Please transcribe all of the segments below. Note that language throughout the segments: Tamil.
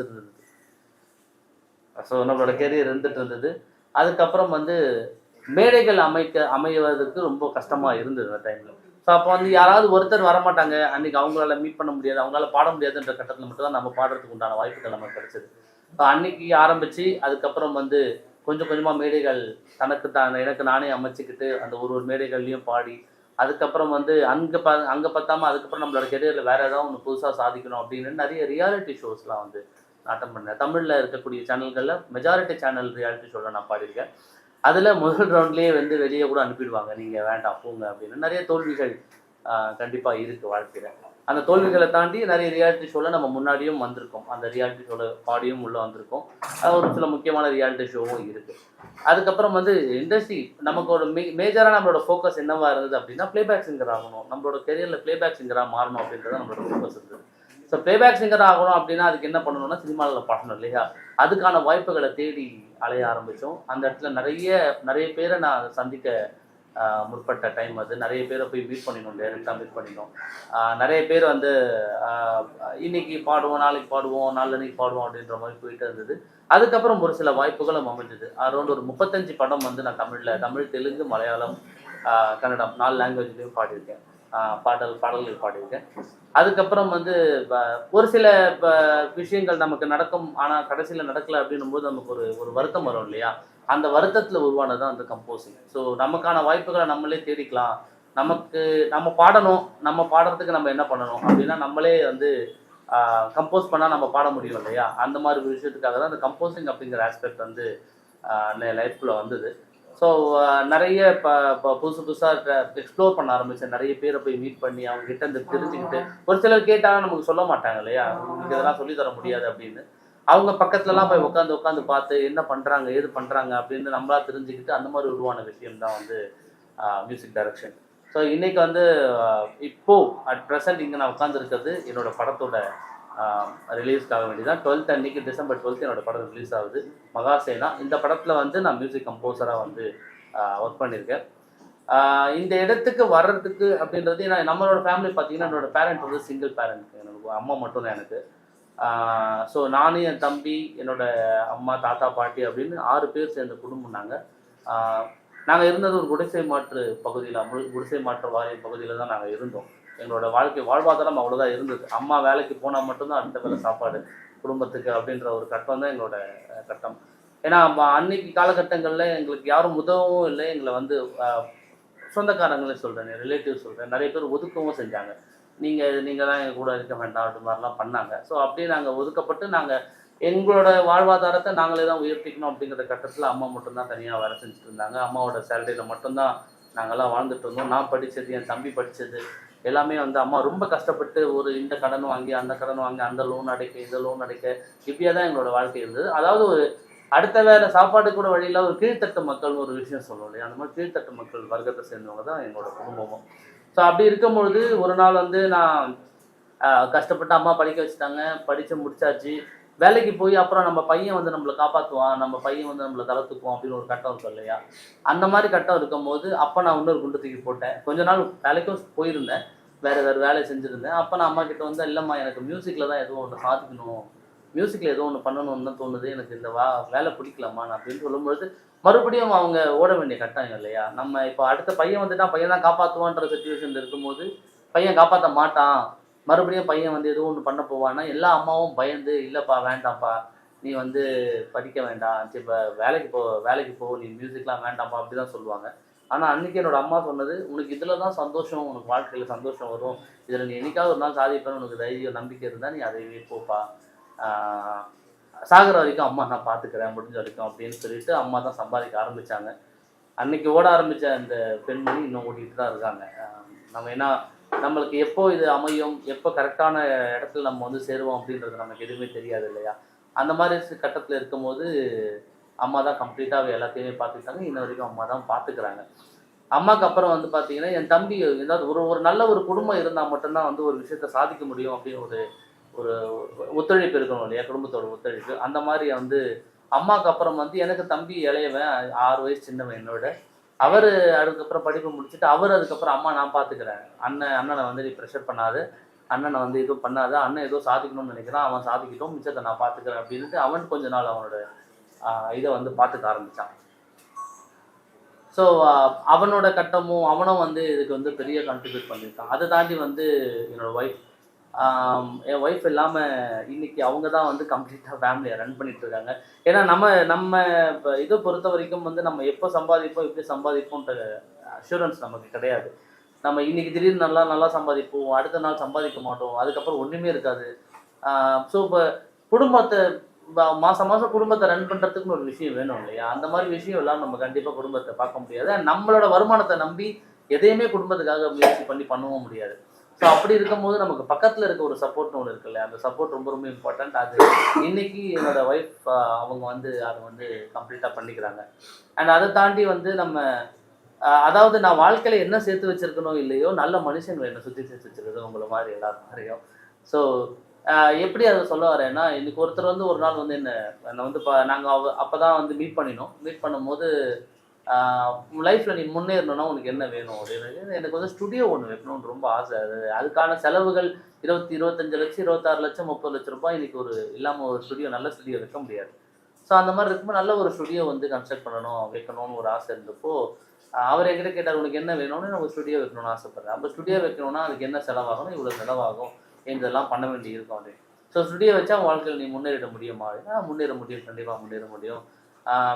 இருந்தது. ஸோ நம்மளோட கெரியர் இருந்துட்டு இருந்தது. அதுக்கப்புறம் வந்து மேடைகள் அமைவதற்கு ரொம்ப கஷ்டமாக இருந்தது அந்த டைமில். ஸோ அப்போ வந்து யாராவது ஒருத்தர் வரமாட்டாங்க, அன்றைக்கி அவங்களால மீட் பண்ண முடியாது, அவங்களால பாட முடியாதுன்ற கட்டத்தில் மட்டும் தான் நம்ம பாடுறதுக்கு உண்டான வாய்ப்புகள் நமக்கு கிடைச்சது. ஸோ அன்றைக்கி ஆரம்பித்து அதுக்கப்புறம் வந்து கொஞ்சம் கொஞ்சமாக மேடைகள் எனக்கு நானே அமைச்சிக்கிட்டு அந்த ஒரு மேடைகள்லையும் பாடி, அதுக்கப்புறம் வந்து அங்கே பத்தாமல் அதுக்கப்புறம் நம்மளோட கெரியரில் வேறு ஏதாவது ஒன்று புதுசாக சாதிக்கணும் அப்படின்னு நிறைய ரியாலிட்டி ஷோஸ்லாம் வந்து நான் அட்டன் பண்ணேன். தமிழில் இருக்கக்கூடிய சேனல்களில் மெஜாரிட்டி சேனல் ரியாலிட்டி ஷோவில் நான் பாடியிருக்கேன். அதில் முதல் ரவுண்ட்லேயே வந்து வெளியே கூட அனுப்பிடுவாங்க, நீங்கள் வேண்டாம் போங்க அப்படின்னு. நிறைய தோல்விகள் கண்டிப்பாக இருக்குது வாழ்க்கையில். அந்த தோல்விகளை தாண்டி நிறைய ரியாலிட்டி ஷோவில் நம்ம முன்னாடியும் வந்திருக்கோம். அந்த ரியாலிட்டி ஷோவில் பாடியும் உள்ளே வந்திருக்கோம். ஒரு சில முக்கியமான ரியாலிட்டி ஷோவும் இருக்குது. அதுக்கப்புறம் வந்து இண்டஸ்ட்ரி நமக்கு ஒரு மேஜராக நம்மளோட ஃபோக்கஸ் என்னவாக இருந்தது அப்படின்னா ப்ளேபேக் சிங்கர் ஆகணும், நம்மளோட கெரியரில் ப்ளேபேக் சிங்கராக மாறணும் அப்படின்றது நம்மளோட ஃபோக்கஸ் இருந்தது. ஸோ ப்ளேபேக் சிங்கர் ஆகணும் அப்படின்னா அதுக்கு என்ன பண்ணணும்னா சினிமாவில் பாடணும் இல்லையா? அதுக்கான வாய்ப்புகளை தேடி அலைய ஆரம்பித்தோம். அந்த இடத்துல நிறைய பேரை நான் சந்திக்க முற்பட்ட டைம் அது. நிறைய பேரை போய் மீட் பண்ணினோம், டைரெக்டாக மீட் பண்ணினோம். நிறைய பேர் வந்து இன்னைக்கு பாடுவோம், நாளைக்கு பாடுவோம், நாளன்னைக்கு பாடுவோம் அப்படின்ற மாதிரி போயிட்டு இருந்தது. அதுக்கப்புறம் ஒரு சில வாய்ப்புகளும் அமைஞ்சது. அரௌண்ட் ஒரு 35 படம் வந்து நான் தமிழ், தெலுங்கு, மலையாளம், கன்னடம் 4 லாங்குவேஜ்லேயும் பாடியிருக்கேன். பாடல்கள் பாடியிருக்கேன். அதுக்கப்புறம் வந்து ஒரு சில விஷயங்கள் நமக்கு நடக்கும், ஆனால் கடைசியில் நடக்கலை அப்படின்னும் போது நமக்கு ஒரு வருத்தம் வரும் இல்லையா? அந்த வருத்தத்தில் உருவானது தான் அந்த கம்போசிங். ஸோ நமக்கான வாய்ப்புகளை நம்மளே தேடிக்கலாம். நம்ம பாடணும், நம்ம பாடுறதுக்கு நம்ம என்ன பண்ணணும் அப்படின்னா நம்மளே வந்து கம்போஸ் பண்ணால் நம்ம பாட முடியும் இல்லையா? அந்த மாதிரி ஒரு விஷயத்துக்காக தான் அந்த கம்போசிங் அப்படிங்கிற ஆஸ்பெக்ட் வந்து லைஃப்குள்ளே வந்தது. ஸோ நிறைய இப்போ புதுசாக எக்ஸ்ப்ளோர் பண்ண ஆரம்பித்தேன். நிறைய பேரை போய் மீட் பண்ணி அவங்ககிட்ட இந்த தெரிஞ்சுக்கிட்டு, ஒரு சிலர் கேட்டாலும் நமக்கு சொல்ல மாட்டாங்க இல்லையா? உங்களுக்கு இதெல்லாம் சொல்லித்தர முடியாது அப்படின்னு. அவங்க பக்கத்துலலாம் போய் உட்காந்து பார்த்து என்ன பண்ணுறாங்க, ஏது பண்ணுறாங்க அப்படின்னு நம்மளா தெரிஞ்சுக்கிட்டு அந்த மாதிரி உருவான விஷயம் தான் வந்து மியூசிக் டைரக்ஷன். ஸோ இன்றைக்கி வந்து இப்போது அட் ப்ரெசன்ட் இங்கே நான் உட்காந்துருக்கிறது என்னோடய படத்தோட ரிலீஸ்க்காக வேண்டி தான். 12th அன்றைக்கி December 12 என்னோடய படம் ரிலீஸ் ஆகுது, மகாசேனா. இந்த படத்தில் வந்து நான் மியூசிக் கம்போசராக வந்து ஒர்க் பண்ணியிருக்கேன். இந்த இடத்துக்கு வர்றதுக்கு அப்படின்றது நம்மளோட ஃபேமிலி பார்த்திங்கன்னா என்னோடய பேரண்ட் வந்து சிங்கிள் பேரண்ட், எனக்கு அம்மா மட்டும் தான் எனக்கு. ஸோ நானும் என் தம்பி, என்னோடய அம்மா, தாத்தா, பாட்டி அப்படின்னு 6 பேர் சேர்ந்த குடும்பம் நாங்கள் இருந்தது ஒரு குடிசை மாற்று பகுதியில், குடிசை மாற்று வாரியம் பகுதியில் தான் நாங்கள் இருந்தோம். எங்களோட வாழ்வாதாரம் அவ்வளோதான் இருந்தது. அம்மா வேலைக்கு போனால் மட்டும்தான் அடுத்த வேலை சாப்பாடு குடும்பத்துக்கு அப்படின்ற ஒரு கட்டம் தான் எங்களோட கட்டம். ஏன்னா அன்னைக்கு காலகட்டங்களில் எங்களுக்கு யாரும் உதவும் இல்லை. எங்களை வந்து சொந்தக்காரங்களே சொல்கிறேன், ரிலேட்டிவ் சொல்கிறேன், நிறைய பேர் ஒதுக்கவும் செஞ்சாங்க. நீங்கள் தான் எங்கள் கூட இருக்க வேண்டாம் அப்படி மாதிரிலாம் பண்ணாங்க. ஸோ அப்படியே நாங்கள் ஒதுக்கப்பட்டு எங்களோட வாழ்வாதாரத்தை நாங்களே தான் உயர்த்திக்கணும் அப்படிங்கிற கட்டத்தில் அம்மா மட்டும்தான் தனியாக வேலை செஞ்சுட்டு இருந்தாங்க. அம்மாவோட சேலரியில் மட்டும்தான் நாங்கள்லாம் வாழ்ந்துட்டு இருந்தோம். நான் படித்தது, என் தம்பி படித்தது எல்லாமே வந்து அம்மா ரொம்ப கஷ்டப்பட்டு இந்த கடன் வாங்கி, அந்த கடன் வாங்கி, அந்த லோன் அடைக்க, இந்த லோன் அடைக்க, இப்படியே தான் எங்களோட வாழ்க்கை இருந்தது. அதாவது ஒரு அடுத்த வேலை சாப்பாடு கூட வழியில் ஒரு கீழ்த்தட்டு மக்கள்னு ஒரு விஷயம் சொல்லுவோம் இல்லையா? அந்த மாதிரி கீழ்த்தட்டு மக்கள் வர்க்கத்தை சேர்ந்தவங்க தான் எங்களோட குடும்பமும். ஸோ அப்படி இருக்கும்பொழுது ஒரு நாள் வந்து நான் கஷ்டப்பட்டு அம்மா படிக்க வச்சுட்டாங்க, படித்து முடிச்சாச்சு. வேலைக்கு போய் அப்புறம் நம்ம பையன் வந்து நம்மளை காப்பாற்றுவான், நம்ம பையன் வந்து நம்மளை தளர்த்துக்குவோம் அப்படின்னு ஒரு கட்டம் இருக்கும் இல்லையா? அந்த மாதிரி கட்டம் இருக்கும்போது அப்போ நான் இன்னொரு குண்டு தூக்கி போட்டேன். கொஞ்ச நாள் வேலைக்கும் போயிருந்தேன், வேறு வேலை செஞ்சுருந்தேன். அப்போ நான் அம்மா கிட்ட வந்து இல்லைம்மா, எனக்கு மியூசிக்கில் தான் எதுவும் ஒன்று சாதிக்கணும், மியூசிக்கில் ஏதோ ஒன்று பண்ணணும்னு தான் தோணுது, எனக்கு இந்த வேலை பிடிக்கலாமா நான் அப்படின்னு சொல்லும்பொழுது மறுபடியும் அவங்க ஓட வேண்டிய கட்டாயம் இல்லையா? நம்ம இப்போ அடுத்த பையன் வந்துட்டா பையன் தான் காப்பாற்றுவான்ற சுச்சுவேஷன் இருக்கும்போது பையன் காப்பாற்ற மாட்டான், மறுபடியும் பையன் வந்து எதுவும் ஒன்று பண்ண போவான்னா எல்லா அம்மாவும் பயந்து இல்லைப்பா வேண்டாம்ப்பா, நீ வந்து படிக்க வேண்டாம், சரி இப்போ வேலைக்கு போ, நீ மியூசிக்லாம் வேண்டாம்ப்பா அப்படி தான் சொல்லுவாங்க. ஆனால் அன்றைக்கி என்னோடய அம்மா சொன்னது, உனக்கு இதில் தான் சந்தோஷம், உனக்கு வாழ்க்கையில் சந்தோஷம் வரும், இதில் நீ என்னைக்காவது ஒரு நாள் சாதிப்பேன்னு உனக்கு தைரியம் நம்பிக்கை இருந்தால் நீ அதையே போப்பா, சாகிற வரைக்கும் அம்மா நான் பார்த்துக்கிறேன் முடிஞ்ச வரைக்கும் அப்படின்னு சொல்லிட்டு அம்மா தான் சம்பாதிக்க ஆரம்பித்தாங்க. அன்றைக்கி ஓட ஆரம்பித்த அந்த பெண்மணி இன்னும் ஓடிட்டு தான் இருக்காங்க. நம்மளுக்கு எப்போ இது அமையும், எப்போ கரெக்டான இடத்துல நம்ம வந்து சேருவோம் அப்படின்றது நமக்கு எதுவுமே தெரியாது இல்லையா? அந்த மாதிரி கட்டத்தில் இருக்கும்போது அம்மா தான் கம்ப்ளீட்டாகவே எல்லாத்தையுமே பார்த்துக்கிட்டாங்க. இன்ன வரைக்கும் அம்மா தான் பார்த்துக்கிறாங்க. அம்மாவுக்கு அப்புறம் வந்து பார்த்தீங்கன்னா என் தம்பி ஏதாவது ஒரு நல்ல ஒரு குடும்பம் இருந்தால் மட்டும்தான் வந்து ஒரு விஷயத்தை சாதிக்க முடியும் அப்படின்னு ஒரு ஒத்துழைப்பு இருக்கணும் இல்லையா? குடும்பத்தோட ஒத்துழைப்பு. அந்த மாதிரி வந்து அம்மாவுக்கு அப்புறம் வந்து எனக்கு தம்பி இளையவன், 6 வயசு சின்னவன் என்னோட. அவர் அதுக்கப்புறம் படிப்பு முடிச்சுட்டு அதுக்கப்புறம் அம்மா நான் பார்த்துக்கிறேன், அண்ணனை வந்து நீ ப்ரெஷர் பண்ணாது, அண்ணனை வந்து எதுவும் பண்ணாத, அண்ணன் ஏதோ சாதிக்கணும்னு நினைக்கிறான், அவன் சாதிக்கிட்டோம், மிச்சத்தை நான் பார்த்துக்கிறேன் அப்படின்ட்டு அவன் கொஞ்ச நாள் அவனோட இதை வந்து பார்த்துக்க ஆரம்பித்தான். ஸோ அவனோட கட்டமும் அவனும் வந்து இதுக்கு வந்து பெரிய கான்ட்ரிபியூட் பண்ணியிருக்கான். அதை தாண்டி வந்து என்னோடய ஒய்ஃப், என் ஒய்ஃப் இல்லாமல் இன்னைக்கு அவங்க தான் வந்து கம்ப்ளீட்டாக ஃபேமிலியை ரன் பண்ணிட்டு இருக்காங்க. ஏன்னா நம்ம இப்போ இதை பொறுத்த வரைக்கும் வந்து நம்ம எப்போ சம்பாதிப்போம் எப்படி சம்பாதிப்போன்ற அஷூரன்ஸ் நமக்கு கிடையாது. நம்ம இன்னைக்கு திடீர்னு நல்லா சம்பாதிப்போம், அடுத்த நாள் சம்பாதிக்க மாட்டோம், அதுக்கப்புறம் ஒன்றுமே இருக்காது. ஸோ இப்போ குடும்பத்தை மாதம் குடும்பத்தை ரன் பண்ணுறதுக்குன்னு ஒரு விஷயம் வேணும் இல்லையா? அந்த மாதிரி விஷயம் எல்லாம் நம்ம கண்டிப்பாக குடும்பத்தை பார்க்க முடியாது. நம்மளோட வருமானத்தை நம்பி எதையுமே குடும்பத்துக்காக முயற்சி பண்ணி பண்ணவும் முடியாது. ஸோ அப்படி இருக்கும்போது நமக்கு பக்கத்தில் இருக்க ஒரு சப்போர்ட்னு ஒன்று இருக்கு இல்லையா? அந்த சப்போர்ட் ரொம்ப ரொம்ப இம்பார்ட்டன்ட். அது இன்னைக்கு என்னோட ஒய்ஃப் அவங்க வந்து அதை வந்து கம்ப்ளீட்டாக பண்ணிக்கிறாங்க. அண்ட் அதை தாண்டி வந்து நம்ம அதாவது நான் வாழ்க்கையில் என்ன சேர்த்து வச்சிருக்கணும் இல்லையோ, நல்ல மனுஷங்களை என்ன சுற்றி சேர்த்து வச்சிருக்கிறது உங்களை மாதிரி எல்லாரும் மாதிரியும். ஸோ எப்படி அதை சொல்ல வரேன்னா, இன்னைக்கு ஒருத்தர் வந்து ஒரு நாள் வந்து என்னை வந்து நாங்கள் அப்போ தான் வந்து மீட் பண்ணும்போது லைஃப்பில் நீ முன்னேறணும்னா உனக்கு என்ன வேணும் அப்படின்னு. எனக்கு வந்து ஸ்டுடியோ ஒன்று வைக்கணும்னு ரொம்ப ஆசை. அதுக்கான செலவுகள் 25 லட்சம் 26 லட்சம் 30 லட்சம் ரூபாய் இன்னைக்கு ஒரு இல்லாமல் ஒரு ஸ்டுடியோ, நல்ல ஸ்டுடியோ வைக்க முடியாது. ஸோ அந்த மாதிரி இருக்கும்போது நல்ல ஒரு ஸ்டுடியோ வந்து கன்ஸ்ட்ரக்ட் பண்ணணும் வைக்கணும்னு ஒரு ஆசை இருந்தப்போ அவர் என்கிட்ட கேட்டார், உனக்கு என்ன வேணும்னு. நம்ம ஸ்டுடியோ வைக்கணும்னு ஆசைப்படுறேன். அப்போ ஸ்டுடியோ வைக்கணும்னா அதுக்கு என்ன செலவாகணும், இவ்வளோ செலவாகும், இதெல்லாம் பண்ண வேண்டி இருக்கும் அப்படின்னு. ஸோ ஸ்டுடியோ வச்சா வாழ்க்கையில் நீ முன்னேறிட முடியுமா அப்படின்னா, முன்னேற முடியும், கண்டிப்பாக முன்னேற முடியும்.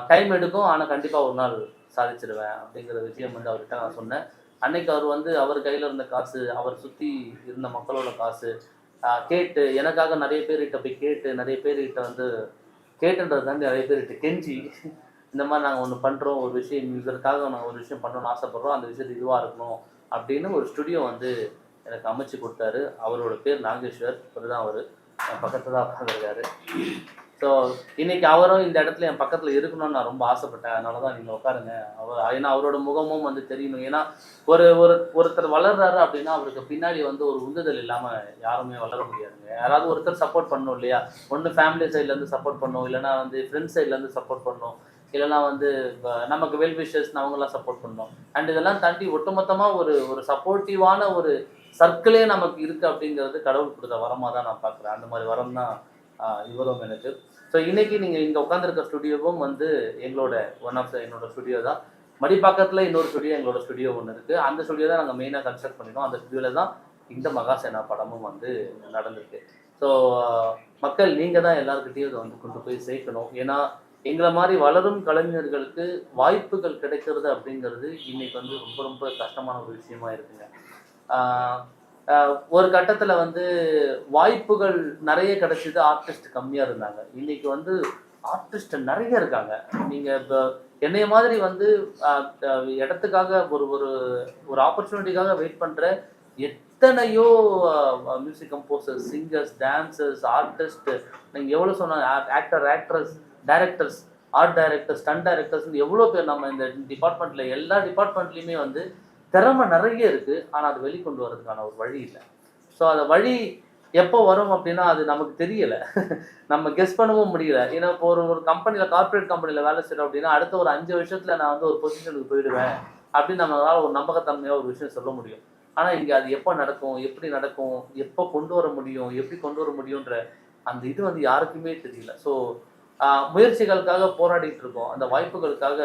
டைம் எடுக்கும், ஆனால் கண்டிப்பாக ஒரு நாள் சாதிச்சிடுவேன் அப்படிங்கிற விஷயம் வந்து அவர்கிட்ட நான் சொன்னேன். அன்னைக்கு அவர் வந்து அவர் கையில் இருந்த காசு, அவர் சுற்றி இருந்த மக்களோட காசு கேட்டு, எனக்காக நிறைய பேர்கிட்ட போய் கேட்டு, நிறைய பேர்கிட்ட வந்து கேட்டுன்றது தாண்டி நிறைய பேர்கிட்ட கெஞ்சி, இந்த மாதிரி நாங்கள் ஒன்று பண்ணுறோம், ஒரு விஷயம் இதற்காக நாங்கள் ஒரு விஷயம் பண்ணணும்னு ஆசைப்பட்றோம், அந்த விஷயத்து இதுவாக இருக்கணும் அப்படின்னு ஒரு ஸ்டுடியோ வந்து எனக்கு அமைச்சு கொடுத்தாரு. அவரோட பேர் நாகேஸ்வர். அவர் தான் அவர் என் பக்கத்தில் தான் உட்காந்துருக்காரு. ஸோ இன்னைக்கு அவரும் இந்த இடத்துல என் பக்கத்தில் இருக்கணும்னு நான் ரொம்ப ஆசைப்பட்டேன். அதனால தான் நீங்கள் உட்காருங்க. ஏன்னா அவரோட முகமும் வந்து தெரியணும். ஏன்னா ஒருத்தர் வளர்றாரு அப்படின்னா அவருக்கு பின்னாடி வந்து ஒரு உந்துதல் இல்லாமல் யாருமே வளர முடியாதுங்க. யாராவது ஒருத்தர் சப்போர்ட் பண்ணணும் இல்லையா? ஒன்று ஃபேமிலி சைட்லேருந்து சப்போர்ட் பண்ணணும், இல்லைனா வந்து ஃப்ரெண்ட்ஸ் சைட்லேருந்து சப்போர்ட் பண்ணணும், இல்லைனா வந்து நமக்கு வெல் விஷஸ் அவங்களாம் சப்போர்ட் பண்ணணும். அண்ட் இதெல்லாம் தாண்டி ஒட்டுமொத்தமாக ஒரு சப்போர்ட்டிவான ஒரு சர்க்கிளே நமக்கு இருக்குது அப்படிங்கிறது கடவுள் கொடுத்த வரமாக தான் நான் பார்க்குறேன். அந்த மாதிரி வரம் தான் இவரும் எனக்கு. ஸோ இன்னைக்கு நீங்கள் இங்கே உட்காந்துருக்க ஸ்டுடியோவும் வந்து எங்களோட என்னோட ஸ்டுடியோ தான். மடிப்பாக்கத்தில் இன்னொரு ஸ்டுடியோ, எங்களோட ஸ்டுடியோ ஒன்று இருக்குது. அந்த ஸ்டுடியோ தான் நாங்கள் மெயினாக கன்ஸ்ட்ரக்ட் பண்ணிட்டோம். அந்த ஸ்டுடியோவில் தான் இந்த மகாசேனா படமும் வந்து நடந்திருக்கு. ஸோ மக்கள் நீங்கள் தான் எல்லாருக்கிட்டையும் இதை வந்து கொண்டு போய் சேர்க்கணும். ஏன்னா எங்களை மாதிரி வளரும் கலைஞர்களுக்கு வாய்ப்புகள் கிடைக்கிறது அப்படிங்கிறது இன்னைக்கு வந்து ரொம்ப ரொம்ப கஷ்டமான ஒரு விஷயமா இருக்குங்க. ஒரு கட்டத்தில் வந்து வாய்ப்புகள் நிறைய கிடைச்சிது, ஆர்டிஸ்ட் கம்மியாக இருந்தாங்க. இன்னைக்கு வந்து ஆர்டிஸ்ட் நிறைய இருக்காங்க. நீங்கள் இப்போ என்னைய மாதிரி வந்து இடத்துக்காக ஒரு ஒரு ஒரு ஆப்பர்ச்சுனிட்டிக்காக வெயிட் பண்ணுற எத்தனையோ music composers, singers, dancers, artist, நீங்கள் எவ்வளோ சொன்னாங்க, actors, directors, art directors, stunt டைரக்டர்ஸ்னு எவ்வளோ பேர் நம்ம இந்த டிபார்ட்மெண்ட்டில் எல்லா டிபார்ட்மெண்ட்லேயுமே வந்து திறமை நிறைய இருக்குது. ஆனால் அது வெளிக்கொண்டு வர்றதுக்கான ஒரு வழி இல்லை. ஸோ அந்த வழி எப்போ வரும் அப்படின்னா அது நமக்கு தெரியலை, நம்ம கெஸ் பண்ணவும் முடியல. ஏன்னா இப்போ ஒரு கம்பெனியில், கார்பரேட் கம்பெனியில் வேலை செய்கிறோம் அப்படின்னா அடுத்த ஒரு 5 வருஷத்தில் நான் வந்து ஒரு பொசிஷனுக்கு போயிடுவேன் அப்படின்னு நம்மளால் ஒரு நம்பகத்தன்மையாக ஒரு விஷயம் சொல்ல முடியும். ஆனால் இங்கே அது எப்போ நடக்கும், எப்படி நடக்கும், எப்போ கொண்டு வர முடியும், எப்படி கொண்டு வர முடியுன்ற அந்த இது வந்து யாருக்குமே தெரியல. ஸோ முயற்சிகளுக்காக போராடிட்டு இருக்கோம், அந்த வாய்ப்புகளுக்காக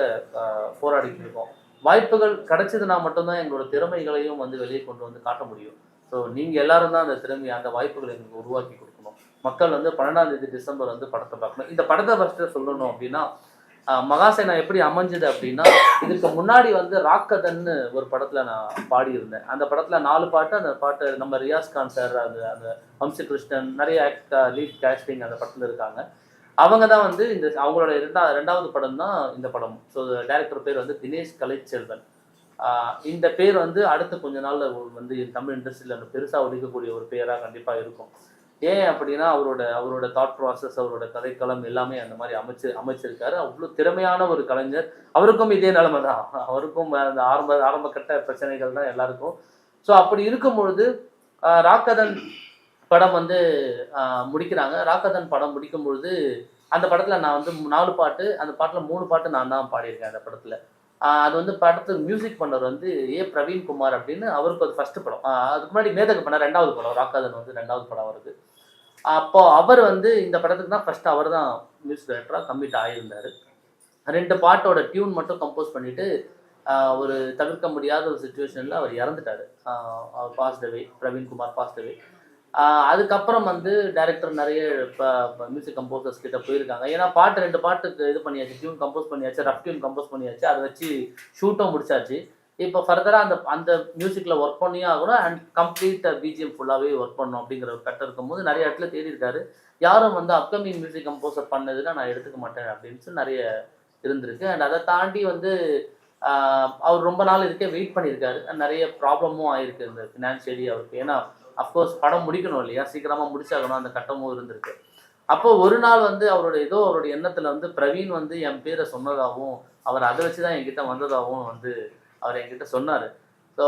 போராடிட்டு இருக்கோம். வாய்ப்புகள் கிடைச்சதுன்னா மட்டும்தான் எங்களோட திறமைகளையும் வந்து வெளியே கொண்டு வந்து காட்ட முடியும். ஸோ நீங்கள் எல்லாரும் தான் அந்த திறமையை, அந்த வாய்ப்புகளை எங்களுக்கு உருவாக்கி கொடுக்கணும். மக்கள் வந்து 12ஆம் தேதி டிசம்பர் வந்து படத்தை பார்க்கணும். இந்த படத்தை ஃபஸ்ட்டு சொல்லணும் அப்படின்னா, மகாசேனா எப்படி அமைஞ்சது அப்படின்னா, இதுக்கு முன்னாடி வந்து ராக்கதன்னு ஒரு படத்தில் நான் பாடியிருந்தேன். அந்த படத்தில் 4 பாட்டு. அந்த பாட்டு நம்ம ரியாஸ் கான் சார், அந்த வம்சி கிருஷ்ணன், நிறைய லீட் கேஸ்டிங் அந்த படத்தில் இருக்காங்க. அவங்க தான் வந்து அவங்களோட ரெண்டாவது படம் தான் இந்த படம். ஸோ டைரக்டர் பேர் வந்து தினேஷ் கலைச்செல்வன். இந்த பேர் வந்து அடுத்த கொஞ்ச நாள்ல வந்து தமிழ் இண்டஸ்ட்ரியில் பெருசாக ஒழிக்கக்கூடிய ஒரு பேராக கண்டிப்பாக இருக்கும். ஏன் அப்படின்னா அவரோட தாட் ப்ராசஸ், அவரோட கதைக்களம் எல்லாமே அந்த மாதிரி அமைச்சிருக்காரு. அவ்வளோ திறமையான ஒரு கலைஞர். அவருக்கும் இதே நிலைமை தான், அவருக்கும் அந்த ஆரம்ப கட்ட பிரச்சனைகள் தான் எல்லாருக்கும். ஸோ அப்படி இருக்கும்பொழுது ராக்கதன் படம் வந்து முடிக்கிறாங்க. ராக்கதன் படம் முடிக்கும் பொழுது அந்த படத்தில் நான் வந்து 4 பாட்டு, அந்த பாட்டில் 3 பாட்டு நான் தான் பாடியிருக்கேன் அந்த படத்தில். அது வந்து படத்துக்கு மியூசிக் பண்ணவர் வந்து பிரவீன் குமார் அப்படின்னு, அவருக்கு அது ஃபர்ஸ்ட் படம். அதுக்கு முன்னாடி மேதகு பண்ண 2வது படம், ராக்காதன் வந்து 2வது படம் அவருக்கு. அப்போ அவர் வந்து இந்த படத்துக்கு தான் ஃபர்ஸ்ட் அவர் தான் மியூசிக் டைரக்டராக கம்மிட் ஆகியிருந்தார். 2 பாட்டோட டியூன் மட்டும் கம்போஸ் பண்ணிட்டு ஒரு தவிர்க்க முடியாத ஒரு சுச்சுவேஷனில் அவர் இறந்துட்டார். அவர் passed away, Praveen Kumar passed away. அதுக்கப்புறம் வந்து டைரக்டர் நிறைய மியூசிக் கம்போசர்ஸ் கிட்ட போயிருக்காங்க. ஏன்னா 2 பாட்டுக்கு இது பண்ணியாச்சு, டியூன் கம்போஸ் பண்ணியாச்சு, ரஃப் டியூன் கம்போஸ் பண்ணியாச்சு, அதை வச்சு ஷூட்டும் முடிச்சாச்சு. இப்போ ஃபர்தராக அந்த மியூசிக்கில் ஒர்க் பண்ணியே ஆகணும் அண்ட் கம்ப்ளீட் பிஜிஎம் ஃபுல்லாகவே ஒர்க் பண்ணணும் அப்படிங்கிற ஒரு கட்டம் இருக்கும்போது நிறைய இடத்துல தேடி இருக்காரு. யாரும் வந்து அப்கமிங் மியூசிக் கம்போசர் பண்ணதுன்னா நான் எடுத்துக்க மாட்டேன் அப்படின்னு சொல்லி நிறைய இருந்திருக்கு. அண்ட் அதை தாண்டி வந்து அவர் ரொம்ப நாள் இதுக்கே வெயிட் பண்ணியிருக்காரு. நிறைய ப்ராப்ளமும் ஆயிருக்கு இந்த ஃபினான்ஷியலி அவருக்கு. ஏன்னா அஃப்கோர்ஸ் படம் முடிக்கணும் இல்லையா, சீக்கிரமாக முடிச்சாகணும், அந்த கட்டமும் இருந்திருக்கு. அப்போ ஒரு நாள் வந்து அவருடைய எண்ணத்தில் வந்து பிரவீன் வந்து என் பேரை சொன்னதாகவும் அவர் அதை வச்சு தான் என்கிட்ட வந்ததாகவும் வந்து அவர் என்கிட்ட சொன்னார். ஸோ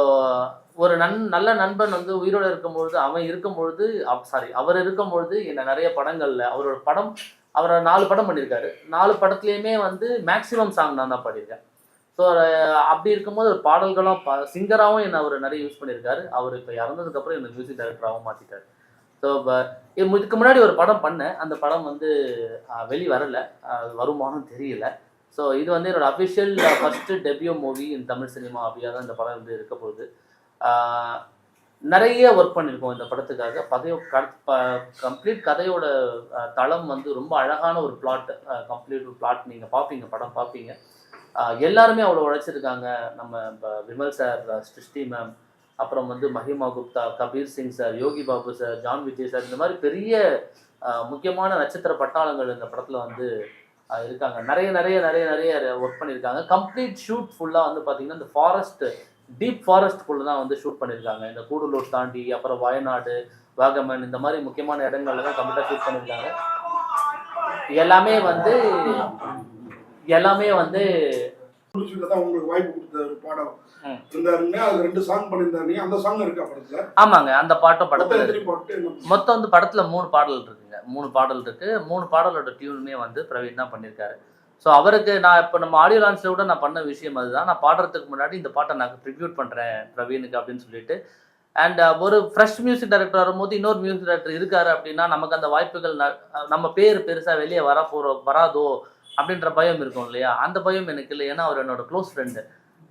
ஒரு நல்ல நண்பன் வந்து உயிரோடு இருக்கும்பொழுது அவர் இருக்கும்பொழுது என்னை நிறைய படங்களில் அவரை 4 படம் பண்ணியிருக்காரு. 4 படத்துலையுமே வந்து மேக்ஸிமம் சாங் நான் தான் பாடியிருக்கேன். ஸோ அப்படி இருக்கும்போது ஒரு பாடல்களும் சிங்கராகவும் என்னை அவர் நிறைய யூஸ் பண்ணியிருக்காரு. அவர் இப்போ இறந்ததுக்கப்புறம் என்னை மியூசிக் டைரக்டராகவும் மாற்றிட்டார். ஸோ இதுக்கு முன்னாடி ஒரு படம் பண்ணேன், அந்த படம் வந்து வெளி வரலை, வருமானம் தெரியல. ஸோ இது வந்து என்னோட official first debut movie in Tamil cinema அப்படியா தான் இந்த படம் வந்து இருக்க போகுது. நிறைய ஒர்க் பண்ணியிருக்கோம் இந்த படத்துக்காக. கம்ப்ளீட் கதையோட தளம் வந்து ரொம்ப அழகான ஒரு பிளாட், கம்ப்ளீட் பிளாட். நீங்கள் பார்ப்பீங்க, படம் பார்ப்பீங்க. எல்லாருமே அவ்வளோ உழைச்சிருக்காங்க. நம்ம விமல் சார், சிருஷ்டி மேம், அப்புறம் வந்து Mahima Gupta, Kabir Singh sir, Yogi Babu sir, John Vijay sir, இந்த மாதிரி பெரிய முக்கியமான நட்சத்திர பட்டாளங்கள் இந்த படத்தில் வந்து இருக்காங்க. நிறைய நிறைய நிறைய நிறைய ஒர்க் பண்ணியிருக்காங்க. கம்ப்ளீட் ஷூட் ஃபுல்லாக வந்து பார்த்தீங்கன்னா இந்த ஃபாரஸ்ட், டீப் ஃபாரஸ்ட்குள்ளே தான் வந்து ஷூட் பண்ணியிருக்காங்க. இந்த கூடலூர் தாண்டி அப்புறம் வயநாடு, வாகமன், இந்த மாதிரி முக்கியமான இடங்கள்ல தான் கம்ப்ளீட்டாக ஷூட் பண்ணியிருக்காங்க. எல்லாமே வந்து உங்களுக்கு வாய்ப்பு கொடுத்த ஒரு பாடம் இருந்தாருங்க. அது 2 சாங் பண்ணியிருந்தாருங்க. அந்த சாங் இருக்கா படத்துல? ஆமாங்க, அந்த பாட்டும் படத்துல மொத்தம் வந்து படத்துல 3 பாடல் இருக்குங்க. 3 பாடல் இருக்கு. 3 பாடலோட டியூனுமே வந்து பிரவீன் தான் பண்ணியிருக்காரு. ஸோ அவருக்கு நான் இப்போ நம்ம ஆடியோ லான்ச்சில் கூட நான் பண்ண விஷயம் அதுதான். நான் பாடுறதுக்கு முன்னாடி இந்த பாட்டை நான் ட்ரிபியூட் பண்ணுறேன் பிரவீனுக்கு அப்படின்னு சொல்லிட்டு. அண்ட் ஒரு ஃப்ரெஷ் மியூசிக் டைரக்டர் வரும்போது இன்னொரு மியூசிக் டைரக்டர் இருக்காரு அப்படின்னா நமக்கு அந்த வாய்ப்புகள் நம்ம பேர் பெருசாக வெளியே வராதோ அப்படின்ற பயம் இருக்கும் இல்லையா, அந்த பயம் எனக்கு இல்லை. ஏன்னா அவர் என்னோட க்ளோஸ் ஃப்ரெண்டு.